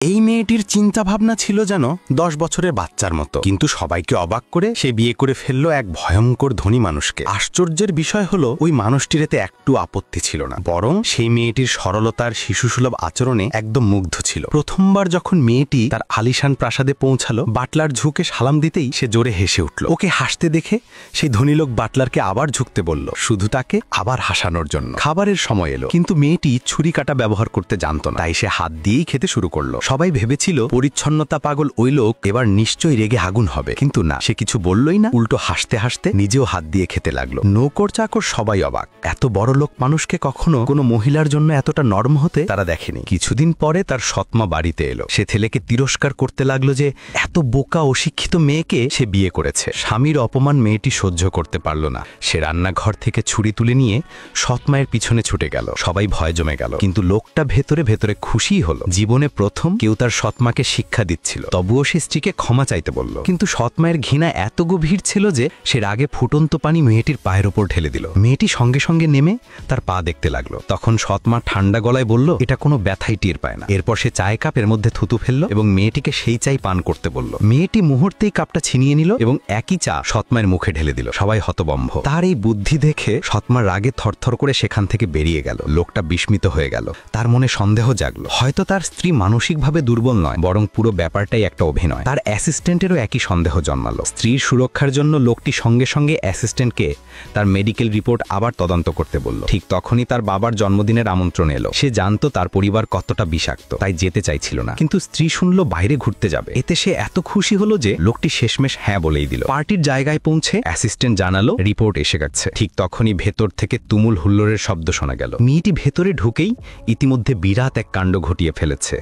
এই মেয়েটির চিন্তা ভাবনা ছিল যেন 10 বছরের বাচ্চার মতো, কিন্তু সবাইকে অবাক করে সে বিয়ে করে ফেলল এক ভয়ঙ্কর ধনী মানুষকে। আশ্চর্যের বিষয় হলো ওই মানুষটির এতে একটু আপত্তি ছিল না, বরং সেই মেয়েটির সরলতার শিশুসুলভ আচরণে একদম মুগ্ধ ছিল। প্রথমবার যখন মেয়েটি তার আলিশান প্রাসাদে পৌঁছালো, বাটলার ঝুঁকে সালাম দিতেই সে জোরে হেসে উঠল। ওকে হাসতে দেখে সেই ধনী লোক বাটলারকে আবার ঝুঁকতে বলল, শুধু তাকে আবার হাসানোর জন্য। খাবারের সময় এলো, কিন্তু মেয়েটি ছুরি কাটা ব্যবহার করতে জানত না, তাই সে হাত দিয়েই খেতে শুরু করলো। সবাই ভেবেছিল পরিচ্ছন্নতা পাগল ওই লোক এবার নিশ্চয়ই রেগে আগুন হবে, কিন্তু না, সে কিছু বললই না, উল্টো হাসতে হাসতে নিজেও হাত দিয়ে খেতে লাগলো। নৌকর চাকর সবাই অবাক, এত বড় লোক মানুষকে কখনো কোনো মহিলার জন্য এতটা নরম হতে তারা দেখেনি। কিছুদিন পরে তার সৎমা বাড়িতে এলো। সে ছেলেকে তিরস্কার করতে লাগলো যে এত বোকা অশিক্ষিত মেয়েকে সে বিয়ে করেছে। স্বামীর অপমান মেয়েটি সহ্য করতে পারল না। সে রান্নাঘর থেকে ছুরি তুলে নিয়ে সৎমায়ের পিছনে ছুটে গেল। সবাই ভয় জমে গেল, কিন্তু লোকটা ভেতরে ভেতরে খুশিই হলো। জীবনে প্রথম কেউ তার সৎমাকে শিক্ষা দিচ্ছিল। তবুও সে স্ত্রীকে ক্ষমা চাইতে বলল, কিন্তু সৎমায়ের ঘৃণা এত গভীর ছিল যে সে রাগে ফুটন্ত পানি মেয়েটির পায়ের ওপর ঢেলে দিল। মেয়েটি সঙ্গে সঙ্গে নেমে তার পা দেখতে লাগলো। তখন সৎমা ঠান্ডা গলায় বলল, এটা কোনো ব্যথাই টের পায় না। এরপর সে চায় কাপের মধ্যে থুতু ফেললো এবং মেয়েটিকে সেই চাই পান করতে বলল। মেয়েটি মুহূর্তেই কাপটা ছিনিয়ে নিল এবং একই চা সৎমায়ের মুখে ঢেলে দিল। সবাই হতবম্ব। তার এই বুদ্ধি দেখে সৎমা রাগে থরথর করে সেখান থেকে বেরিয়ে গেল। লোকটা বিস্মিত হয়ে গেল। তার মনে সন্দেহ জাগলো, হয়তো তার স্ত্রী মানসিকভাবে দুর্বল নয়, বরং পুরো ব্যাপারটাই একটা অভিনয়। তার অ্যাসিস্ট্যান্টেরও একই সন্দেহ জন্মালো। স্ত্রীর সুরক্ষার জন্য লোকটি সঙ্গে সঙ্গে অ্যাসিস্ট্যান্টকে তার মেডিকেল রিপোর্ট আবার তদন্ত করতে বলল। ঠিক তখনই তার বাবার জন্মদিনের আমন্ত্রণ এলো। সে জানতো তার পরিবার কতটা বিষাক্ত, তাই যেতে চাইছিল না, কিন্তু স্ত্রী শুনলো বাইরে ঘুরতে যাবে। এতে সে এত খুশি হলো যে লোকটি শেষমেশ হ্যাঁ বলেই দিল। পার্টির জায়গায় পৌঁছে অ্যাসিস্ট্যান্ট জানালো রিপোর্ট এসে গেছে। ঠিক তখনই ভেতর থেকে তুমুল হুল্লোড়ের শব্দ শোনা গেল। মেয়েটি ভেতরে ঢুকেই ইতিমধ্যে বিরাট এক কাণ্ড ঘটিয়ে ফেলেছে।